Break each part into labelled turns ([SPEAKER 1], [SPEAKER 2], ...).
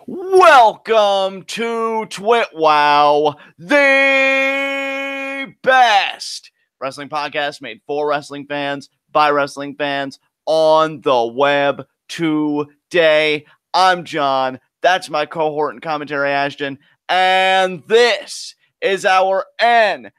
[SPEAKER 1] Welcome to TWitWoW, the best wrestling podcast made for wrestling fans, by wrestling fans, on the web today. I'm John. That's my cohort and commentary, Ashton. And this is our NXT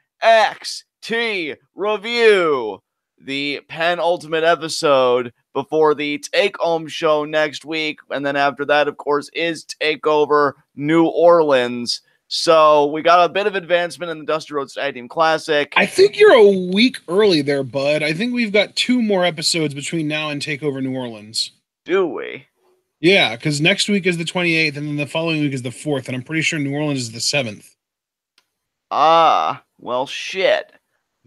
[SPEAKER 1] review, the penultimate episode before the take-home show next week. And then after that, of course, is TakeOver New Orleans. So we got a bit of advancement in the Dusty Rhodes Stadium Classic.
[SPEAKER 2] I think you're a week early there, bud. I think we've got 2 more episodes between now and TakeOver New Orleans.
[SPEAKER 1] Do we?
[SPEAKER 2] Yeah, because next week is the 28th, and then the following week is the 4th, and I'm pretty sure New Orleans is the 7th.
[SPEAKER 1] Ah, well, shit.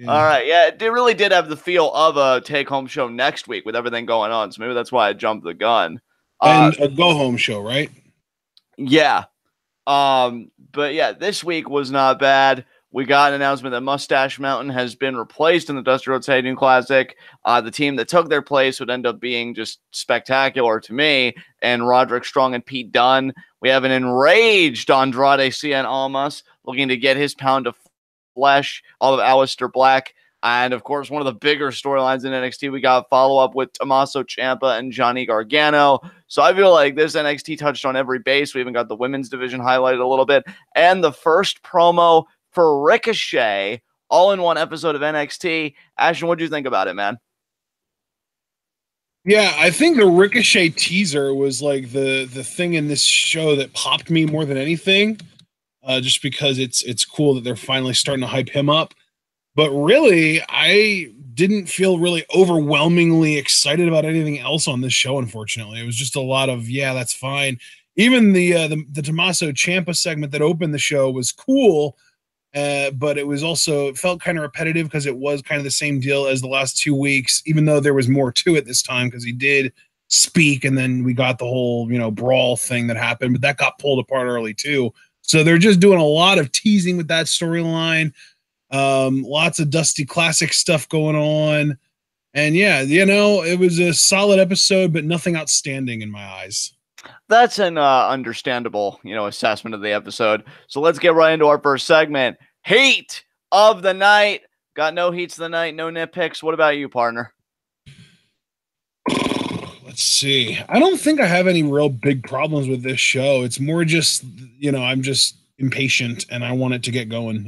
[SPEAKER 1] Yeah. All right, yeah, it really did have the feel of a take-home show next week with everything going on, so maybe that's why I jumped the gun.
[SPEAKER 2] And a go-home show, right?
[SPEAKER 1] Yeah. But yeah, this week was not bad. We got an announcement that Mustache Mountain has been replaced in the Dusty Rhodes Stadium Classic. The team that took their place would end up being just spectacular to me, and Roderick Strong and Pete Dunne. We have an enraged Andrade Cien Almas looking to get his pound of flesh, all of Aleister Black. And of course, one of the bigger storylines in NXT, we got follow-up with Tommaso Ciampa and Johnny Gargano. So I feel like this NXT touched on every base. We even got the women's division highlighted a little bit. And the first promo for Ricochet, all in one episode of NXT. Ashton, what do you think about it, man?
[SPEAKER 2] Yeah, I think the Ricochet teaser was like the thing in this show that popped me more than anything. Just because it's cool that they're finally starting to hype him up. But really, I didn't feel really overwhelmingly excited about anything else on this show, unfortunately. It was just a lot of, yeah, that's fine. Even the Tommaso Ciampa segment that opened the show was cool, but it felt kind of repetitive because it was kind of the same deal as the last 2 weeks, even though there was more to it this time because he did speak, and then we got the whole, brawl thing that happened, but that got pulled apart early too. So they're just doing a lot of teasing with that storyline. Lots of Dusty Classic stuff going on. And yeah, it was a solid episode, but nothing outstanding in my eyes.
[SPEAKER 1] That's an understandable, assessment of the episode. So let's get right into our first segment. Heat of the night. Got no heats of the night, no nitpicks. What about you, partner?
[SPEAKER 2] Let's see. I don't think I have any real big problems with this show. It's more just, I'm just impatient and I want it to get going,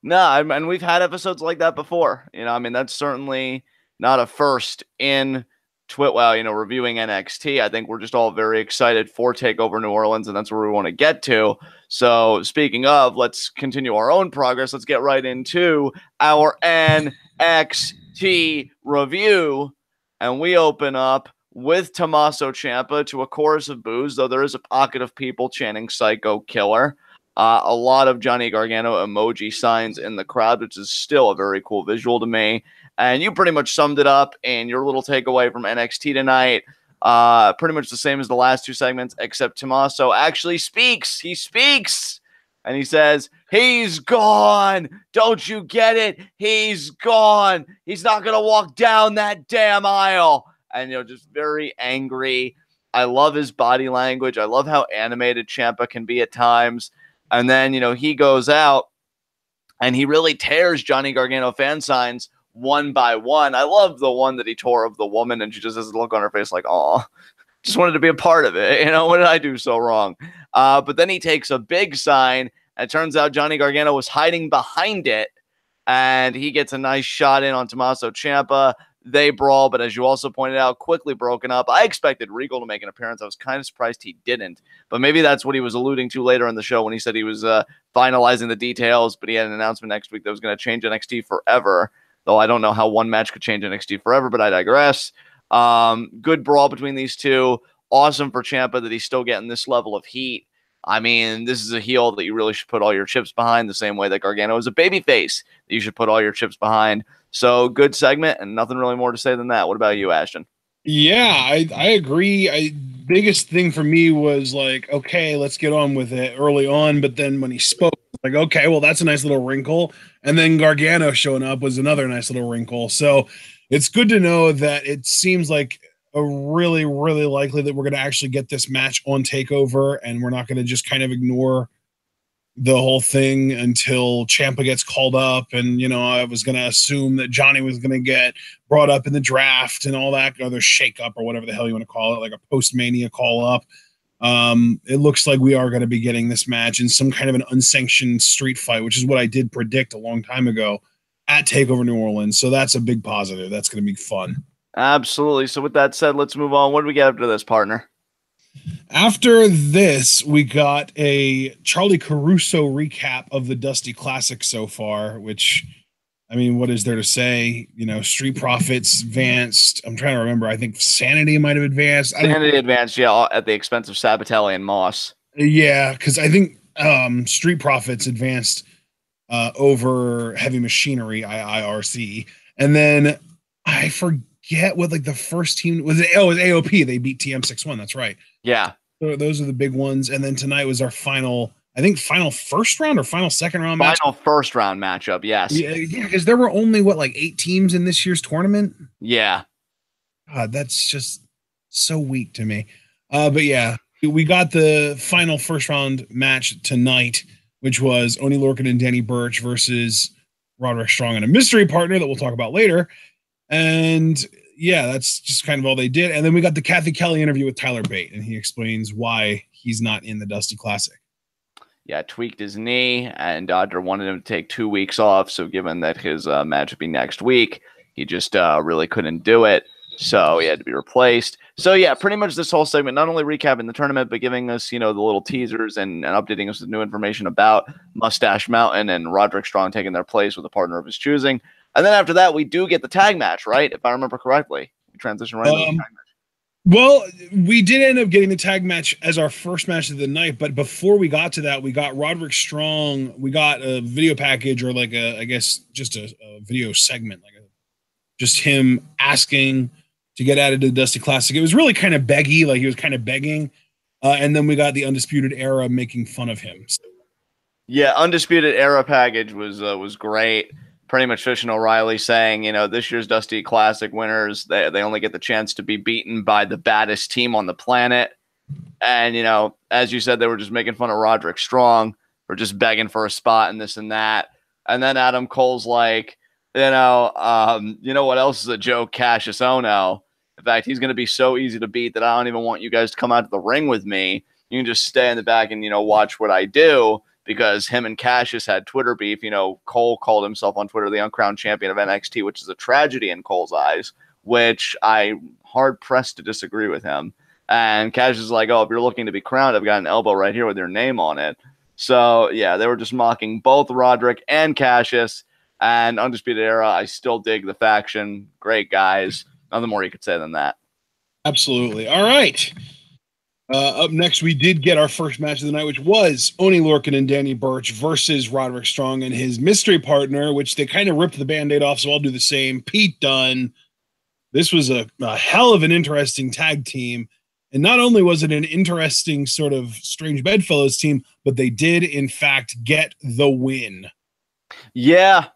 [SPEAKER 1] No, and we've had episodes like that before. That's certainly not a first in TwitWoW, reviewing NXT. I think we're just all very excited for TakeOver New Orleans, and that's where we want to get to. So speaking of, let's continue our own progress. Let's get right into our NXT review. And we open up with Tommaso Ciampa to a chorus of boos, though there is a pocket of people chanting Psycho Killer. A lot of Johnny Gargano emoji signs in the crowd, which is still a very cool visual to me. And you pretty much summed it up in your little takeaway from NXT tonight. Pretty much the same as the last 2 segments, except Tommaso actually speaks. He speaks. And he says, he's gone. Don't you get it? He's gone. He's not going to walk down that damn aisle. And, just very angry. I love his body language. I love how animated Ciampa can be at times. And then, he goes out and he really tears Johnny Gargano fan signs one by one. I love the one that he tore of the woman, and she just has a look on her face like, oh, just wanted to be a part of it. What did I do so wrong? But then he takes a big sign, and it turns out Johnny Gargano was hiding behind it, and he gets a nice shot in on Tommaso Ciampa. They brawl, but as you also pointed out, quickly broken up. I expected Regal to make an appearance. I was kind of surprised he didn't, but maybe that's what he was alluding to later in the show when he said he was finalizing the details, but he had an announcement next week that was going to change NXT forever, though I don't know how one match could change NXT forever, but I digress. Good brawl between these two. Awesome for Ciampa that he's still getting this level of heat. I mean, this is a heel that you really should put all your chips behind, the same way that Gargano is a babyface that you should put all your chips behind. So good segment, and nothing really more to say than that. What about you, Ashton?
[SPEAKER 2] Yeah, I agree. Biggest thing for me was like, okay, let's get on with it early on. But then when he spoke, like, okay, well, that's a nice little wrinkle. And then Gargano showing up was another nice little wrinkle. So it's good to know that it seems like really, really likely that we're going to actually get this match on TakeOver, and we're not going to just kind of ignore the whole thing until Ciampa gets called up. And, you know, I was going to assume that Johnny was going to get brought up in the draft and all that other shake up or whatever the hell you want to call it, like a post-Mania call up. It looks like we are going to be getting this match in some kind of an unsanctioned street fight, which is what I did predict a long time ago at TakeOver New Orleans. So that's a big positive. That's going to be fun.
[SPEAKER 1] Absolutely. So with that said, let's move on. What do we get after this, partner?
[SPEAKER 2] After this, we got a Charlie Caruso recap of the Dusty Classic so far, which, I mean, what is there to say? You know, Street Profits advanced. I'm trying to remember. I think Sanity might have advanced.
[SPEAKER 1] Sanity advanced, yeah, at the expense of Sabatelli and Moss.
[SPEAKER 2] Yeah, because I think Street Profits advanced over Heavy Machinery, IIRC. And then I forget what like the first team was. It was AOP. They beat TM61. That's right.
[SPEAKER 1] Yeah.
[SPEAKER 2] So those are the big ones. And then tonight was our final first round or final second round
[SPEAKER 1] match. Final first round matchup, yes.
[SPEAKER 2] Yeah, because there were only like 8 teams in this year's tournament.
[SPEAKER 1] Yeah.
[SPEAKER 2] God, that's just so weak to me. But yeah, we got the final first round match tonight, which was Oni Lorcan and Danny Burch versus Roderick Strong and a mystery partner that we'll talk about later. And yeah, that's just kind of all they did. And then we got the Kathy Kelly interview with Tyler Bate, and he explains why he's not in the Dusty Classic.
[SPEAKER 1] Yeah, tweaked his knee, and Dodger wanted him to take 2 weeks off. So given that his match would be next week, he just really couldn't do it. So he had to be replaced. So yeah, pretty much this whole segment, not only recapping the tournament, but giving us, you know, the little teasers and updating us with new information about Mustache Mountain and Roderick Strong taking their place with a partner of his choosing. And then after that, we do get the tag match, right? If I remember correctly. We transition right into the tag match.
[SPEAKER 2] Well, we did end up getting the tag match as our first match of the night, but before we got to that, we got Roderick Strong. We got a video package, or like I guess just a video segment, just him asking to get added to the Dusty Classic. It was really kind of beggy, like he was kind of begging. And then we got the Undisputed Era making fun of him.
[SPEAKER 1] Yeah, Undisputed Era package was great. Pretty much Fish and O'Reilly saying, you know, this year's Dusty Classic winners, they only get the chance to be beaten by the baddest team on the planet. And, you know, as you said, they were just making fun of Roderick Strong for just begging for a spot and this and that. And then Adam Cole's like, you know what else is a joke? Cassius Ohno. In fact, he's going to be so easy to beat that I don't even want you guys to come out to the ring with me. You can just stay in the back and, you know, watch what I do. Because him and Cassius had Twitter beef. You know, Cole called himself on Twitter the uncrowned champion of NXT, which is a tragedy in Cole's eyes, which I'm hard-pressed to disagree with him. And Cassius is like, oh, if you're looking to be crowned, I've got an elbow right here with your name on it. So, yeah, they were just mocking both Roderick and Cassius. And Undisputed Era, I still dig the faction. Great guys. Nothing more you could say than that.
[SPEAKER 2] Absolutely. All right. Up next, we did get our first match of the night, which was Oni Lorcan and Danny Burch versus Roderick Strong and his mystery partner, which they kind of ripped the Band-Aid off, so I'll do the same. Pete Dunne. This was a hell of an interesting tag team. And not only was it an interesting sort of strange bedfellows team, but they did, in fact, get the win.
[SPEAKER 1] Yeah,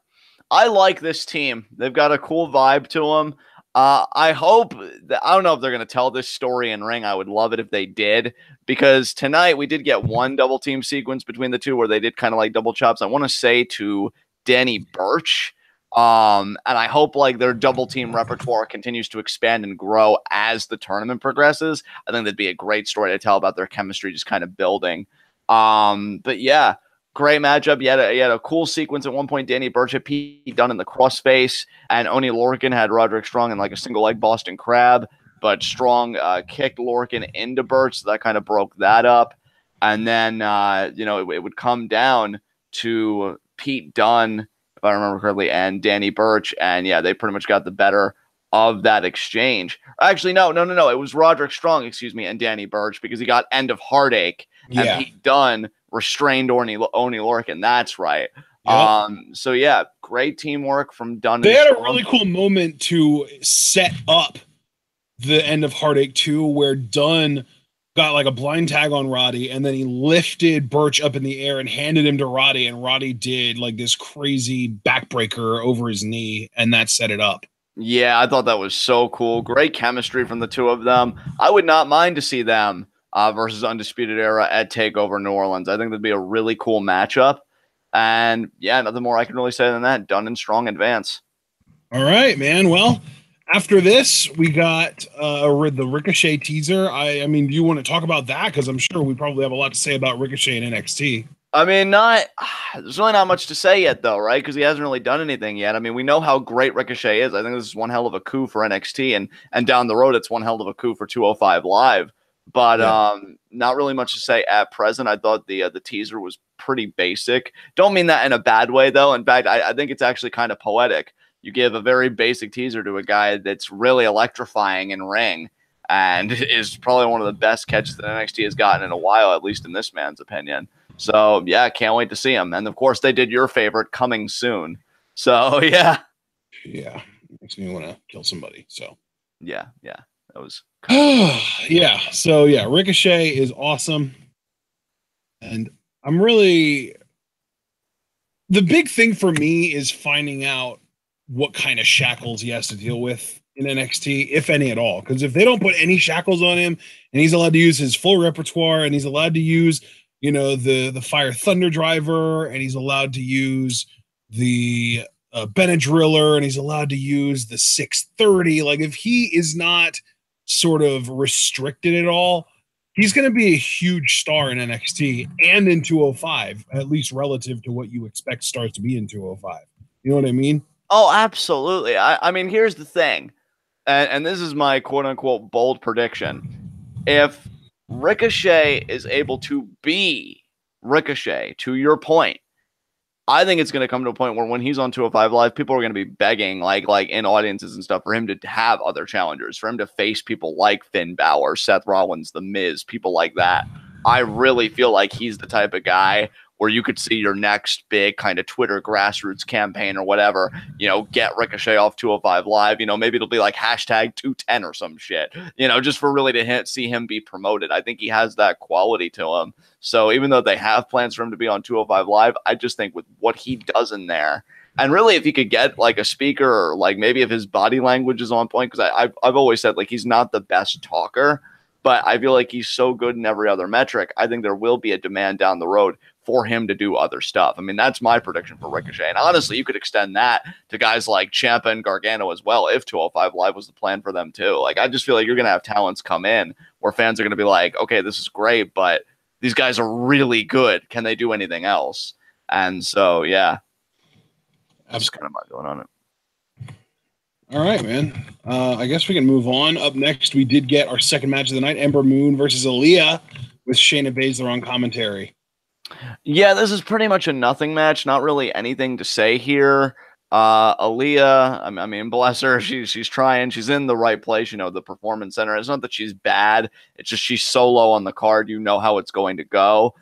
[SPEAKER 1] I like this team. They've got a cool vibe to them. I hope that, I don't know if they're going to tell this story in ring. I would love it if they did, because tonight we did get one double team sequence between the two where they did kind of like double chops. I want to say to Danny Burch. And I hope like their double team repertoire continues to expand and grow as the tournament progresses. I think that'd be a great story to tell about their chemistry just kind of building. But yeah, great matchup. You had a cool sequence at one point. Danny Burch had Pete Dunne in the crossface, and Oni Lorcan had Roderick Strong in like a single leg Boston Crab. But Strong kicked Lorcan into Burch, so that kind of broke that up. And then it would come down to Pete Dunne, if I remember correctly, and Danny Burch, and yeah, they pretty much got the better of that exchange. Actually, no. It was Roderick Strong, and Danny Burch, because he got End of Heartache, and Pete Dunne restrained Oni Lorcan. That's right. Yep. So yeah, great teamwork from Dunne.
[SPEAKER 2] They had a really cool moment to set up the End of Heartache 2, where Dunne got like a blind tag on Roddy, and then he lifted Burch up in the air and handed him to Roddy, and Roddy did like this crazy backbreaker over his knee, and that set it up.
[SPEAKER 1] Yeah, I thought that was so cool. Great chemistry from the two of them. I would not mind to see them versus Undisputed Era at TakeOver New Orleans. I think that'd be a really cool matchup. And yeah, nothing more I can really say than that. Done in strong advance.
[SPEAKER 2] All right, man. Well, after this, we got the Ricochet teaser. I mean, do you want to talk about that? Because I'm sure we probably have a lot to say about Ricochet and NXT.
[SPEAKER 1] I mean, there's really not much to say yet, though, right? Because he hasn't really done anything yet. I mean, we know how great Ricochet is. I think this is one hell of a coup for NXT, and down the road, it's one hell of a coup for 205 Live. But not really much to say at present. I thought the teaser was pretty basic. Don't mean that in a bad way, though. In fact, I think it's actually kind of poetic. You give a very basic teaser to a guy that's really electrifying in ring and is probably one of the best catches that NXT has gotten in a while, at least in this man's opinion. So, yeah, can't wait to see him. And, of course, they did your favorite, coming soon. So, yeah.
[SPEAKER 2] Yeah, makes me want to kill somebody. So,
[SPEAKER 1] yeah, that was.
[SPEAKER 2] Yeah, so, yeah, Ricochet is awesome. And I'm really. The big thing for me is finding out what kind of shackles he has to deal with in NXT, if any at all. Because if they don't put any shackles on him and he's allowed to use his full repertoire and he's allowed to use, you know, the Fire Thunder Driver, and he's allowed to use the Benadryller, and he's allowed to use the 630. Like, if he is not sort of restricted at all, he's going to be a huge star in NXT and in 205, at least relative to what you expect stars to be in 205. You know what I mean?
[SPEAKER 1] Oh, absolutely. I mean, here's the thing, and this is my quote-unquote bold prediction. If Ricochet is able to be Ricochet, to your point, I think it's going to come to a point where when he's on 205 Live, people are going to be begging, like in audiences and stuff, for him to have other challengers, for him to face people like Finn Balor, Seth Rollins, The Miz, people like that. I really feel like he's the type of guy where you could see your next big kind of Twitter grassroots campaign or whatever, you know, get Ricochet off 205 Live. You know, maybe it'll be like hashtag 210 or some shit, you know, just for really to see him be promoted. I think he has that quality to him. So even though they have plans for him to be on 205 Live, I just think with what he does in there, and really if he could get like a speaker, or like maybe if his body language is on point, because I've always said like he's not the best talker, but I feel like he's so good in every other metric. I think there will be a demand down the road for him to do other stuff. I mean, that's my prediction for Ricochet. And honestly, you could extend that to guys like Ciampa and Gargano as well, if 205 Live was the plan for them too. Like, I just feel like you're going to have talents come in where fans are going to be like, okay, this is great, but these guys are really good. Can they do anything else? And so, yeah, that's kind of my going on it.
[SPEAKER 2] All right, man. I guess we can move on. Up next, we did get our second match of the night, Ember Moon versus Aaliyah, with Shayna Baszler on commentary.
[SPEAKER 1] Yeah, this is pretty much a nothing match. Not really anything to say here. Aaliyah, I mean, bless her. She's trying. She's in the right place, you know, the Performance Center. It's not that she's bad. It's just she's so low on the card. You know how it's going to go.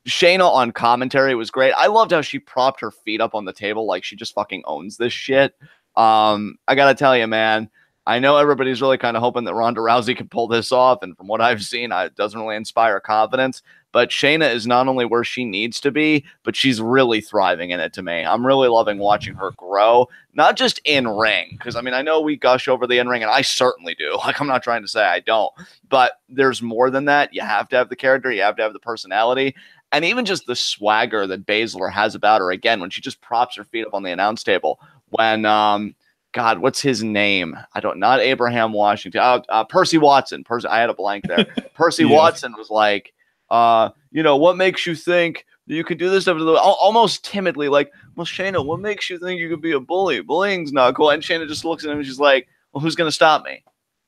[SPEAKER 1] Shayna on commentary was great. I loved how she propped her feet up on the table like she just fucking owns this shit. I gotta tell you, man, I know everybody's really kind of hoping that Ronda Rousey can pull this off, and from what I've seen, it doesn't really inspire confidence. But Shayna is not only where she needs to be, but she's really thriving in it to me. I'm really loving watching her grow, not just in ring, because I mean, I know we gush over the in ring, and I certainly do. Like, I'm not trying to say I don't, but there's more than that. You have to have the character, you have to have the personality, and even just the swagger that Baszler has about her. Again, when she just props her feet up on the announce table, when God, what's his name? Not Abraham Washington. Percy Watson. I had a blank there. Percy Watson was like, you know, what makes you think that you can do this stuff? Almost timidly, like, well, Shayna, what makes you think you could be a bully? Bullying's not cool. And Shayna just looks at him and she's like, well, who's going to stop me?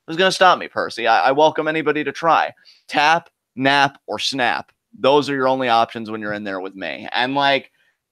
[SPEAKER 1] Who's going to stop me, Percy? I welcome anybody to try. Tap, nap, or snap. Those are your only options when you're in there with me. And like,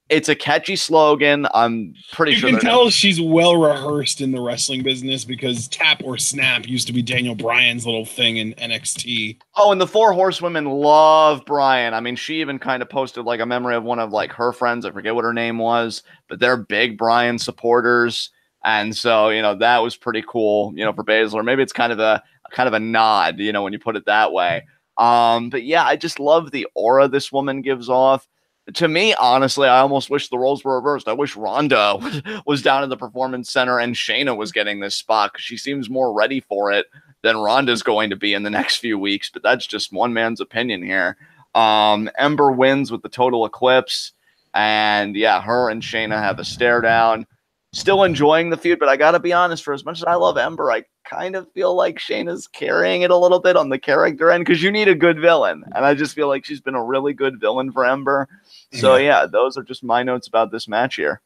[SPEAKER 1] it's a catchy slogan. I'm pretty sure
[SPEAKER 2] you can tell she's well rehearsed in the wrestling business, because tap or snap used to be Daniel Bryan's little thing in NXT.
[SPEAKER 1] Oh, and the Four Horsewomen love Bryan. I mean, she even kind of posted like a memory of one of like her friends. I forget what her name was, but they're big Bryan supporters. And so, you know, that was pretty cool, you know, for Baszler. Maybe it's kind of a nod, you know, when you put it that way. But yeah, I just love the aura this woman gives off. To me, honestly, I almost wish the roles were reversed. I wish Ronda was down in the Performance Center and Shayna was getting this spot because she seems more ready for it than Ronda's going to be in the next few weeks. But that's just one man's opinion here. Ember wins with the total eclipse. And yeah, her and Shayna have a stare down. Still enjoying the feud, but I got to be honest, for as much as I love Ember, I kind of feel like Shayna's carrying it a little bit on the character end because you need a good villain. And I just feel like she's been a really good villain for Ember. So yeah, those are just my notes about this match here.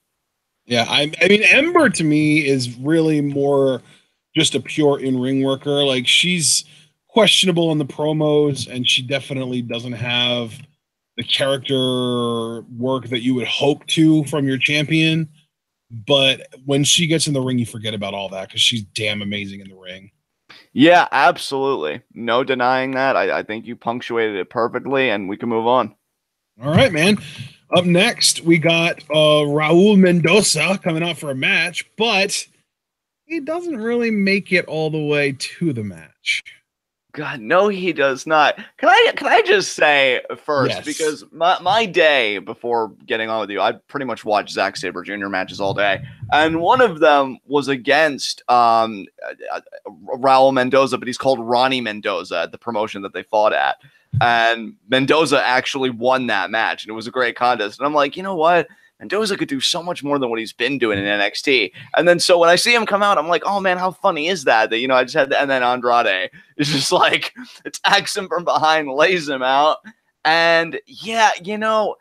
[SPEAKER 2] Yeah, I mean, Ember to me is really more just a pure in-ring worker. Like, she's questionable in the promos, and she definitely doesn't have the character work that you would hope to from your champion. But when she gets in the ring, you forget about all that because she's damn amazing in the ring.
[SPEAKER 1] Yeah, absolutely. No denying that. I think you punctuated it perfectly, and we can move on.
[SPEAKER 2] All right, man. Up next, we got Raul Mendoza coming out for a match, but he doesn't really make it all the way to the match.
[SPEAKER 1] God, no, he does not. Can I just say first, because my day before getting on with you, I pretty much watched Zack Sabre Jr. matches all day, and one of them was against Raul Mendoza, but he's called Ronnie Mendoza at the promotion that they fought at, and Mendoza actually won that match, and it was a great contest. And I'm like, you know what? Mendoza could do so much more than what he's been doing in NXT. And then so when I see him come out, I'm like, oh man, how funny is that? That, you know, I just had and then Andrade is just like, attacks him from behind, lays him out. And yeah, you know,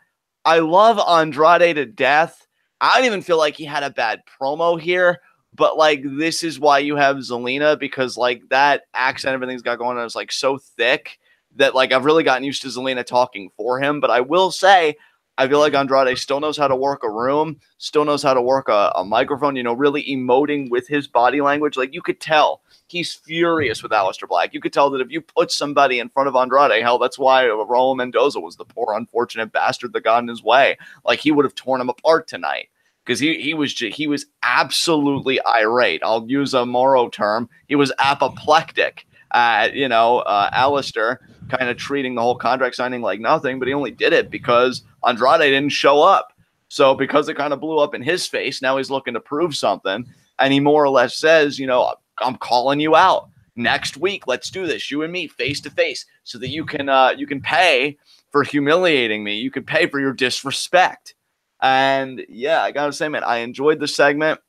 [SPEAKER 1] I love Andrade to death. I don't even feel like he had a bad promo here, but like, this is why you have Zelina, because like that accent, everything's got going on is like so thick that like I've really gotten used to Zelina talking for him. But I will say, I feel like Andrade still knows how to work a room, still knows how to work a microphone, you know, really emoting with his body language. Like, you could tell he's furious with Aleister Black. You could tell that if you put somebody in front of Andrade, hell, that's why Raul Mendoza was the poor, unfortunate bastard that got in his way. Like, he would have torn him apart tonight because he was absolutely irate. I'll use a Moro term. He was apoplectic. Aleister kind of treating the whole contract signing like nothing, but he only did it because Andrade didn't show up. So because it kind of blew up in his face, now he's looking to prove something. And he more or less says, you know, I'm calling you out next week. Let's do this, you and me, face to face, so that you can pay for humiliating me. You can pay for your disrespect. And yeah, I gotta say, man, I enjoyed the segment.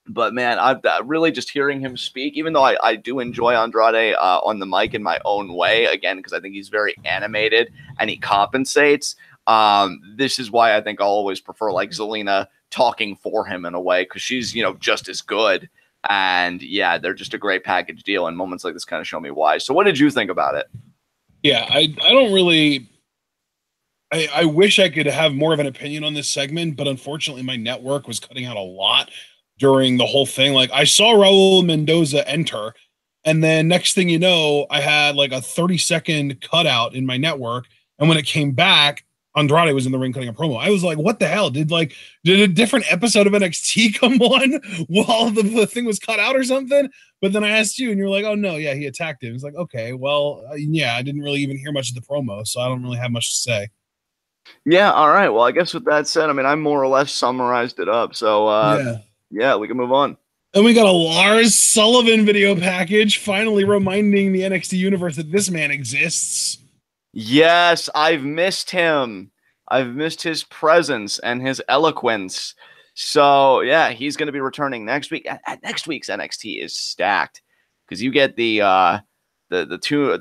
[SPEAKER 1] But man, I've really just hearing him speak, even though I do enjoy Andrade on the mic in my own way, again, because I think he's very animated and he compensates. This is why I think I'll always prefer like Zelina talking for him in a way, because she's, you know, just as good. And yeah, they're just a great package deal. And moments like this kind of show me why. So what did you think about it?
[SPEAKER 2] Yeah, I don't really. I wish I could have more of an opinion on this segment, but unfortunately my network was cutting out a lot during the whole thing. Like, I saw Raul Mendoza enter, and then next thing you know, I had like a 30-second cutout in my network, and when it came back, Andrade was in the ring cutting a promo. I was like, what the hell? Did a different episode of NXT come on while the thing was cut out or something? But then I asked you, and you were like, oh no, yeah, he attacked him. It's like, okay, well, yeah, I didn't really even hear much of the promo, so I don't really have much to say.
[SPEAKER 1] Yeah, all right. Well, I guess with that said, I mean, I more or less summarized it up. So yeah, we can move on.
[SPEAKER 2] And we got a Lars Sullivan video package, finally reminding the NXT universe that this man exists.
[SPEAKER 1] Yes, I've missed him. I've missed his presence and his eloquence. So yeah, he's going to be returning next week. Next week's NXT is stacked because you get the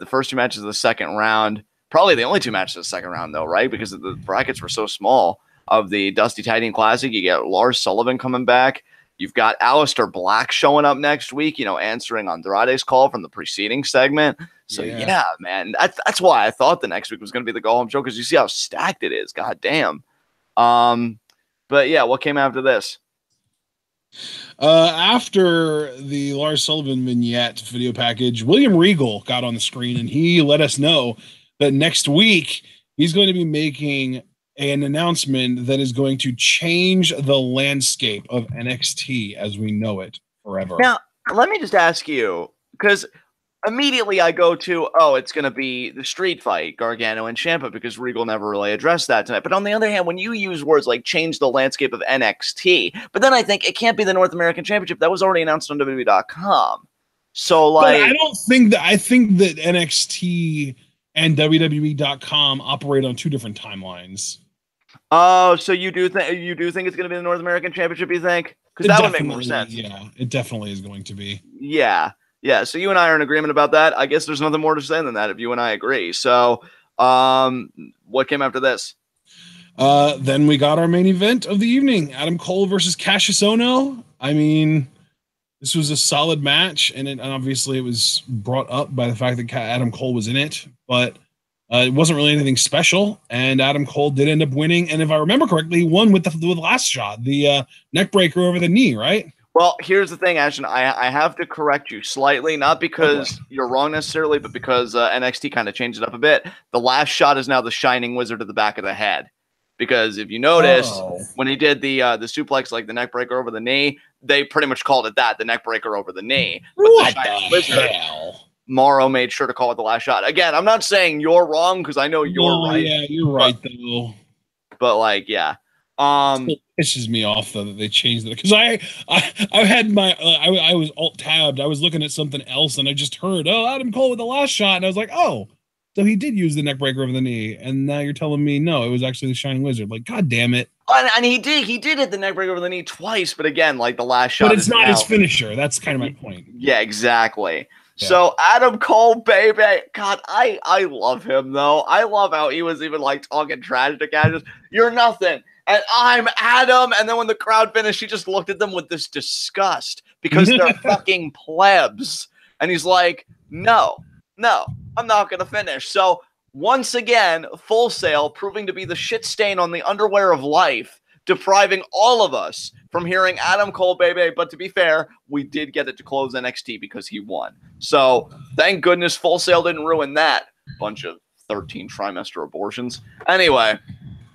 [SPEAKER 1] first two matches of the second round. Probably the only two matches of the second round, though, right? Because the brackets were so small. Of the Dusty Tag Team Classic, you get Lars Sullivan coming back. You've got Aleister Black showing up next week, you know, answering Andrade's call from the preceding segment. So, yeah man, that's why I thought the next week was going to be the go-home show, because you see how stacked it is. God damn. But, yeah, what came after this?
[SPEAKER 2] After the Lars Sullivan vignette video package, William Regal got on the screen, and he let us know that next week he's going to be making an announcement that is going to change the landscape of NXT as we know it forever.
[SPEAKER 1] Now, let me just ask you, because immediately I go to, oh, it's going to be the street fight, Gargano and Ciampa, because Regal never really addressed that tonight. But on the other hand, when you use words like change the landscape of NXT, but then I think it can't be the North American Championship. That was already announced on WWE.com. So, like,
[SPEAKER 2] but I don't think that, I think that NXT and WWE.com operate on two different timelines.
[SPEAKER 1] Oh, so you do think it's going to be the North American Championship, you think? Because that would make more sense.
[SPEAKER 2] Yeah, it definitely is going to be.
[SPEAKER 1] Yeah. Yeah, so you and I are in agreement about that. I guess there's nothing more to say than that if you and I agree. So, what came after this?
[SPEAKER 2] Then we got our main event of the evening, Adam Cole versus Cassius Ohno. I mean, this was a solid match, and obviously it was brought up by the fact that Adam Cole was in it, but it wasn't really anything special, and Adam Cole did end up winning, and if I remember correctly, he won with the last shot, the neck breaker over the knee, right?
[SPEAKER 1] Well, here's the thing, Ashton. I have to correct you slightly, not because you're wrong necessarily, but because NXT kind of changed it up a bit. The last shot is now the Shining Wizard to the back of the head. Because if you notice, when he did the suplex, like the neck breaker over the knee, they pretty much called it that, the neck breaker over the knee. But
[SPEAKER 2] what the hell?
[SPEAKER 1] Morrow made sure to call it the last shot. Again, I'm not saying you're wrong, because I know you're right.
[SPEAKER 2] Yeah, you're right, though.
[SPEAKER 1] But, like, yeah.
[SPEAKER 2] It pisses me off though that they changed it, because I had my I was alt tabbed. I was looking at something else and I just heard, oh, Adam Cole with the last shot, and I was like, oh, so he did use the neck breaker over the knee, and now you're telling me no, it was actually the Shining Wizard. Like, god damn it!
[SPEAKER 1] And he did hit the neck breaker over the knee twice, but again, like the last shot.
[SPEAKER 2] But it's not his finisher. That's kind of my point.
[SPEAKER 1] Yeah, exactly. Yeah. So Adam Cole, baby, God, I love him though. I love how he was even like talking trash to Cassius. You're nothing. And I'm Adam. And then when the crowd finished, he just looked at them with this disgust because they're fucking plebs. And he's like, no, I'm not going to finish. So once again, Full Sail proving to be the shit stain on the underwear of life, depriving all of us from hearing Adam Cole, baby. But to be fair, we did get it to close NXT because he won. So thank goodness Full Sail didn't ruin that. Bunch of 13 trimester abortions. Anyway,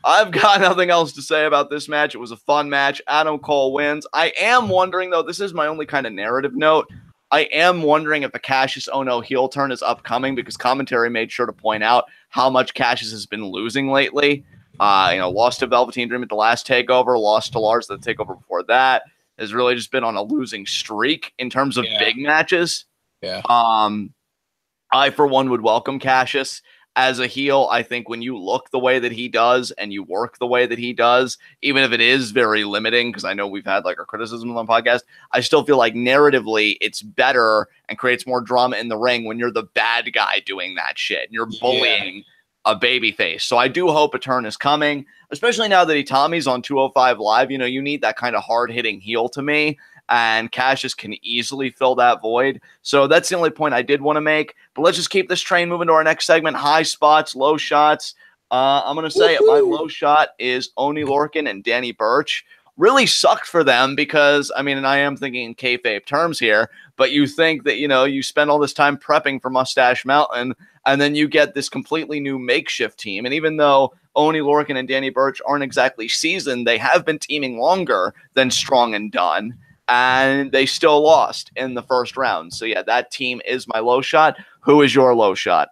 [SPEAKER 1] I've got nothing else to say about this match. It was a fun match. Adam Cole wins. I am wondering, though, this is my only kind of narrative note. I am wondering if the Cassius Ohno heel turn is upcoming, because commentary made sure to point out how much Cassius has been losing lately. Lost to Velveteen Dream at the last takeover, lost to Lars at the takeover before that. Has really just been on a losing streak in terms of big matches.
[SPEAKER 2] Yeah.
[SPEAKER 1] I, for one, would welcome Cassius as a heel. I think when you look the way that he does and you work the way that he does, even if it is very limiting, because I know we've had like our criticism on the podcast, I still feel like narratively it's better and creates more drama in the ring when you're the bad guy doing that shit and you're bullying a babyface. So I do hope a turn is coming, especially now that Itami's on 205 Live. You know, you need that kind of hard-hitting heel to me, and Cassius can easily fill that void. So that's the only point I did want to make. But let's just keep this train moving to our next segment, high spots, low shots. I'm going to say it. My low shot is Oney Lorcan and Danny Burch. Really sucked for them because, I mean, and I am thinking in kayfabe terms here, but you think that, you spend all this time prepping for Mustache Mountain, and then you get this completely new makeshift team. And even though Oney Lorcan and Danny Burch aren't exactly seasoned, they have been teaming longer than Strong and Dunn, and they still lost in the first round. So, yeah, that team is my low shot. Who is your low shot?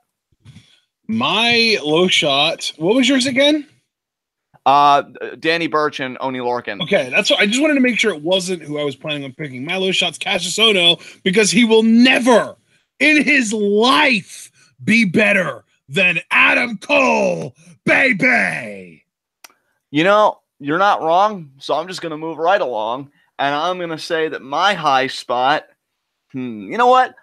[SPEAKER 2] My low shot, what was yours again?
[SPEAKER 1] Danny Burch and Oney Lorcan.
[SPEAKER 2] Okay, that's what I just wanted to make sure it wasn't who I was planning on picking. My low shot's Cassius Ohno, because he will never in his life be better than Adam Cole, baby.
[SPEAKER 1] You're not wrong, so I'm just going to move right along, and I'm going to say that my high spot, you know what?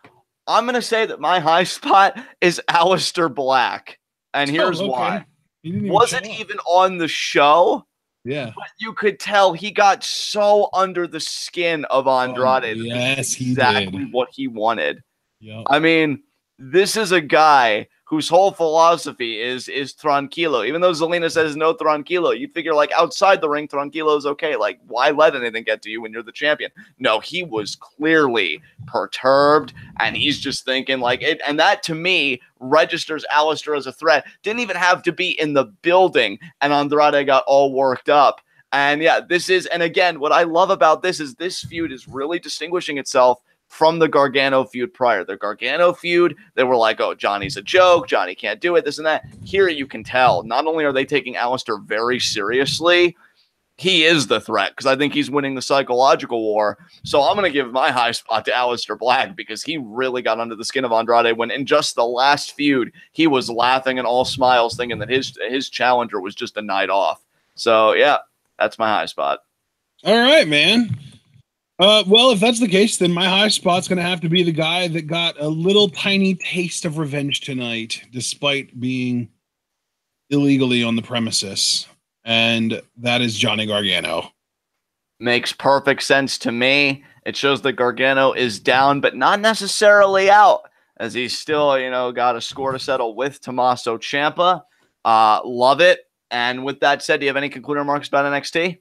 [SPEAKER 1] I'm going to say that my high spot is Aleister Black, and here's why. Wasn't even on the show.
[SPEAKER 2] Yeah.
[SPEAKER 1] But you could tell he got so under the skin of Andrade.
[SPEAKER 2] Yes, he
[SPEAKER 1] exactly
[SPEAKER 2] did.
[SPEAKER 1] What he wanted.
[SPEAKER 2] Yep.
[SPEAKER 1] I mean, this is a guy whose whole philosophy is tranquilo. Even though Zelina says no tranquilo, you'd figure like outside the ring, tranquilo is okay. Like, why let anything get to you when you're the champion? No, he was clearly perturbed, and he's just thinking like it. And that to me registers Aleister as a threat. Didn't even have to be in the building, and Andrade got all worked up. And yeah, and again, what I love about this is this feud is really distinguishing itself from the Gargano feud prior. The Gargano feud, they were like, oh, Johnny's a joke. Johnny can't do it, this and that. Here you can tell. Not only are they taking Aleister very seriously, he is the threat because I think he's winning the psychological war. So I'm going to give my high spot to Aleister Black because he really got under the skin of Andrade when in just the last feud, he was laughing and all smiles thinking that his challenger was just a night off. So, yeah, that's my high spot.
[SPEAKER 2] All right, man. Well, if that's the case, then my high spot's going to have to be the guy that got a little tiny taste of revenge tonight, despite being illegally on the premises. And that is Johnny Gargano.
[SPEAKER 1] Makes perfect sense to me. It shows that Gargano is down, but not necessarily out, as he's still, got a score to settle with Tommaso Ciampa. Love it. And with that said, do you have any concluding remarks about NXT?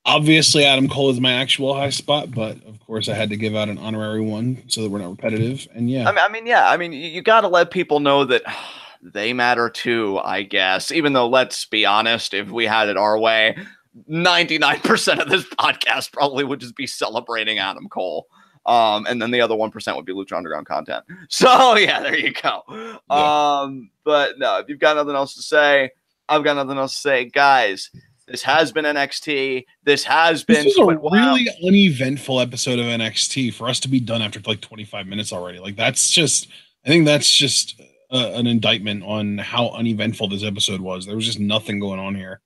[SPEAKER 2] Obviously, Adam Cole is my actual high spot, but of course, I had to give out an honorary one so that we're not repetitive. And yeah,
[SPEAKER 1] I mean, you got to let people know that they matter too, I guess. Even though, let's be honest, if we had it our way, 99% of this podcast probably would just be celebrating Adam Cole. And then the other 1% would be Lucha Underground content. So, yeah, there you go. Yeah. But no, if you've got nothing else to say, I've got nothing else to say. Guys, this has been NXT. This has been...
[SPEAKER 2] This is a really uneventful episode of NXT for us to be done after like 25 minutes already. Like, that's just... I think that's just... an indictment on how uneventful this episode was. There was just nothing going on here.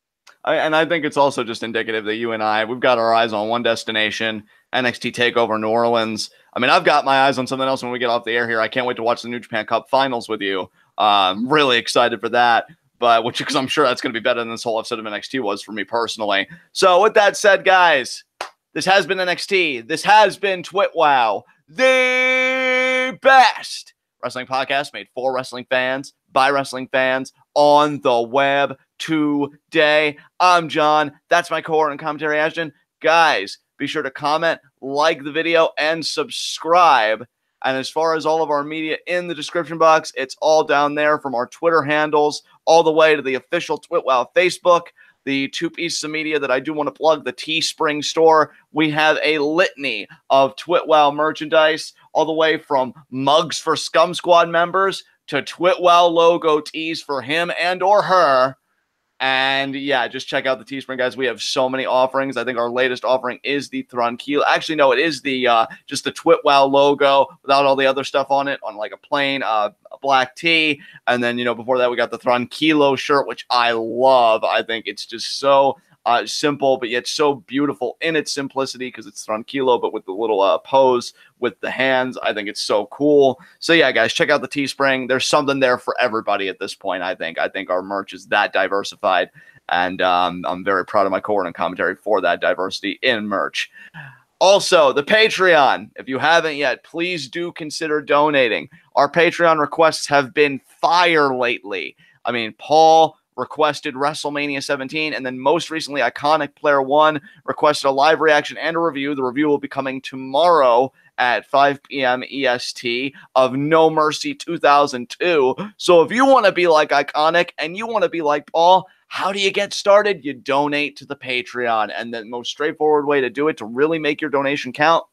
[SPEAKER 1] And I think it's also just indicative that you and I, we've got our eyes on one destination, NXT TakeOver New Orleans. I mean, I've got my eyes on something else when we get off the air here. I can't wait to watch the New Japan Cup Finals with you. I'm really excited for that, because I'm sure that's going to be better than this whole episode of NXT was for me personally. So with that said, guys, this has been NXT. This has been TWitWoW, the best wrestling podcast made for wrestling fans, by wrestling fans, on the web today. I'm John. That's my cohort and commentary, Ashton. Guys, be sure to comment, like the video, and subscribe. And as far as all of our media in the description box, it's all down there from our Twitter handles all the way to the official TWitWoW Facebook. The two pieces of media that I do want to plug, the Teespring store. We have a litany of TWitWoW merchandise, all the way from mugs for Scum Squad members to TWitWoW logo tees for him and or her. And yeah, just check out the Teespring, guys. We have so many offerings. I think our latest offering is the Thronkilo. Actually, no, it is the just the TWitWoW logo without all the other stuff on it, on like a plain a black tee. And then, before that, we got the Thronkilo shirt, which I love. I think it's just so simple, but yet so beautiful in its simplicity because it's Thronkilo, but with the little pose with the hands. I think it's so cool. So yeah, guys, check out the Teespring. There's something there for everybody at this point. I think our merch is that diversified, and I'm very proud of my cohort and commentary for that diversity in merch. Also, the Patreon. If you haven't yet, please do consider donating. Our Patreon requests have been fire lately. I mean, Paul requested WrestleMania 17, and then most recently, Iconic Player 1 requested a live reaction and a review. The review will be coming tomorrow at 5 p.m. EST of No Mercy 2002. So if you want to be like Iconic and you want to be like Paul, how do you get started? You donate to the Patreon, and the most straightforward way to do it, to really make your donation count,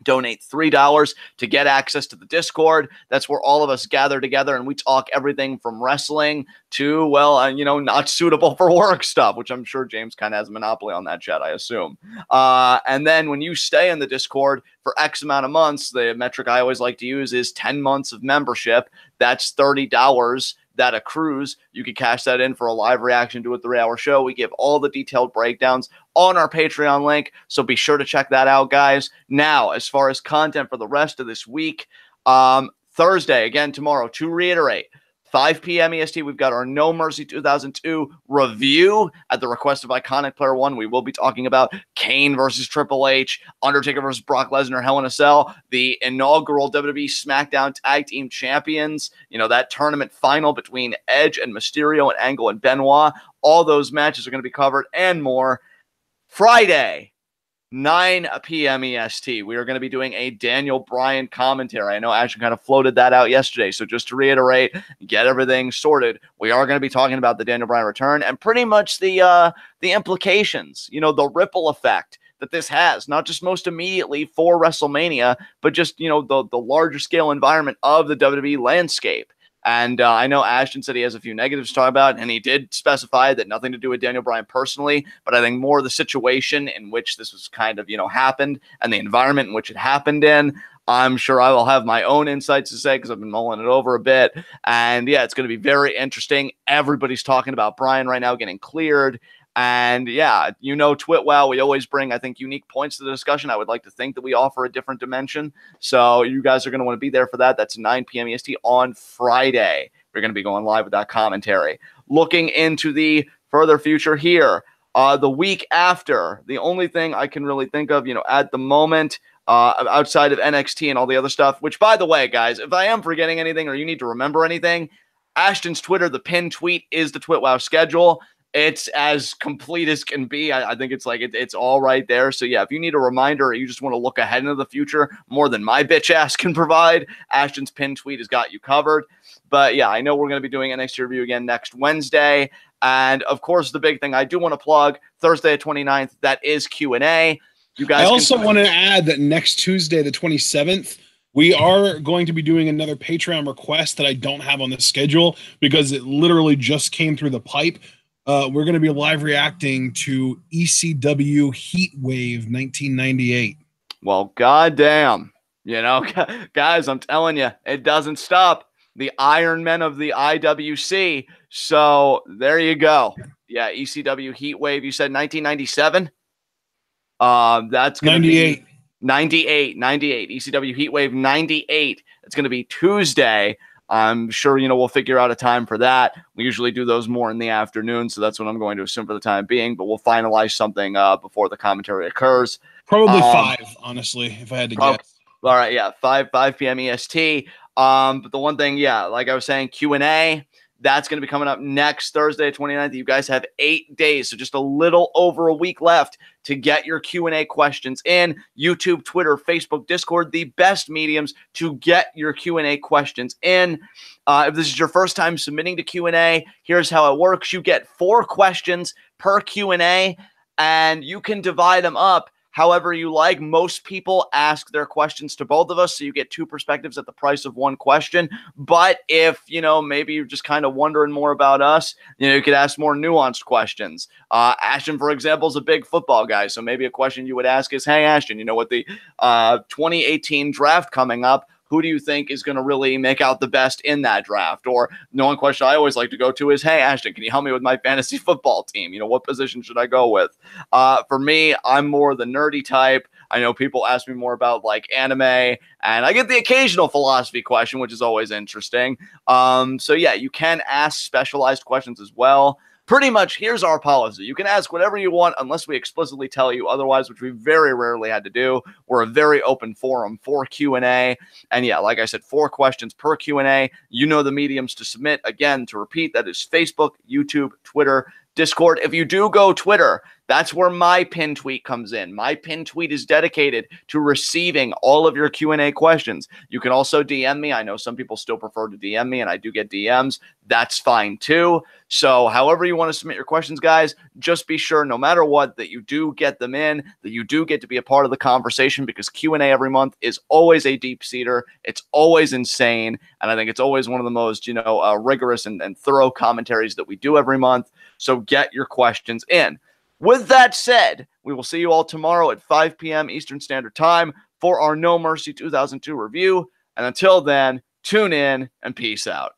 [SPEAKER 1] donate $3 to get access to the Discord. That's where all of us gather together and we talk everything from wrestling to, not suitable for work stuff, which I'm sure James kind of has a monopoly on that chat, I assume. And then when you stay in the Discord for X amount of months, the metric I always like to use is 10 months of membership. That's $30 that accrues. You can cash that in for a live reaction to a 3-hour show. We give all the detailed breakdowns on our Patreon link, so be sure to check that out, guys. Now, as far as content for the rest of this week, Thursday, again tomorrow, to reiterate, 5 p.m. EST, we've got our No Mercy 2002 review at the request of Iconic Player 1. We will be talking about Kane versus Triple H, Undertaker versus Brock Lesnar, Hell in a Cell, the inaugural WWE SmackDown Tag Team Champions, that tournament final between Edge and Mysterio and Angle and Benoit. All those matches are going to be covered and more. Friday, 9 p.m. EST, we are going to be doing a Daniel Bryan commentary. I know Ashton kind of floated that out yesterday, so just to reiterate, get everything sorted, we are going to be talking about the Daniel Bryan return and pretty much the implications, the ripple effect that this has, not just most immediately for WrestleMania, but just, you know, the larger scale environment of the WWE landscape. And I know Ashton said he has a few negatives to talk about, and he did specify that nothing to do with Daniel Bryan personally, but I think more the situation in which this was kind of, you know, happened and the environment in which it happened in. I'm sure I will have my own insights to say because I've been mulling it over a bit. And yeah, it's going to be very interesting. Everybody's talking about Bryan right now getting cleared. And yeah, you know, TWitWoW, we always bring, I think, unique points to the discussion. I would like to think that we offer a different dimension. So you guys are going to want to be there for that. That's 9 p.m. EST on Friday. We're going to be going live with that commentary. Looking into the further future here, the week after, the only thing I can really think of, you know, at the moment, outside of NXT and all the other stuff, which, by the way, guys, if I am forgetting anything or you need to remember anything, Ashton's Twitter, the pinned tweet, is the TWitWoW schedule. It's as complete as can be. I think it's like it's all right there. So yeah, if you need a reminder or you just want to look ahead into the future more than my bitch ass can provide, Ashton's pinned tweet has got you covered. But yeah, I know we're going to be doing NXT review again next Wednesday. And of course, the big thing I do want to plug, Thursday the 29th, that is Q&A. You guys
[SPEAKER 2] I also want to add that next Tuesday, the 27th, we are going to be doing another Patreon request that I don't have on the schedule because it literally just came through the pipe. We're going to be live reacting to ECW Heatwave 1998.
[SPEAKER 1] Well, goddamn. You know, guys, I'm telling you, it doesn't stop. The Iron Men of the IWC. So there you go. Yeah, ECW Heatwave. You said 1997? That's going to be 98. ECW Heatwave 98. It's going to be Tuesday. I'm sure, you know, we'll figure out a time for that. We usually do those more in the afternoon, so that's what I'm going to assume for the time being, but we'll finalize something before the commentary occurs.
[SPEAKER 2] Probably 5, honestly, if I had to guess.
[SPEAKER 1] All right, yeah, 5 p.m. EST. But the one thing, yeah, like I was saying, Q&A, that's going to be coming up next Thursday, 29th. You guys have 8 days, so just a little over a week left to get your Q&A questions in. YouTube, Twitter, Facebook, Discord, the best mediums to get your Q&A questions in. If this is your first time submitting to Q&A, here's how it works. You get 4 questions per Q&A, and you can divide them up however you like. Most people ask their questions to both of us, so you get 2 perspectives at the price of 1 question. But if, you know, maybe you're just kind of wondering more about us, you know, you could ask more nuanced questions. Ashton, for example, is a big football guy, so maybe a question you would ask is, hey, Ashton, you know, with the 2018 draft coming up, who do you think is going to really make out the best in that draft? Or the one question I always like to go to is, hey, Ashton, can you help me with my fantasy football team? You know, what position should I go with? For me, I'm more the nerdy type. I know people ask me more about like anime, and I get the occasional philosophy question, which is always interesting. So yeah, you can ask specialized questions as well. Pretty much, here's our policy. You can ask whatever you want unless we explicitly tell you otherwise, which we very rarely had to do. We're a very open forum for Q&A. And yeah, like I said, 4 questions per Q&A. You know the mediums to submit. Again, to repeat, that is Facebook, YouTube, Twitter, Discord. If you do go Twitter, that's where my pin tweet comes in. My pin tweet is dedicated to receiving all of your Q&A questions. You can also DM me. I know some people still prefer to DM me, and I do get DMs. That's fine too. So however you want to submit your questions, guys, just be sure no matter what that you do get them in, that you do get to be a part of the conversation, because Q&A every month is always a deep-seater. It's always insane, and I think it's always one of the most, you know, rigorous and thorough commentaries that we do every month. So get your questions in. With that said, we will see you all tomorrow at 5 p.m. Eastern Standard Time for our No Mercy 2002 review. And until then, tune in and peace out.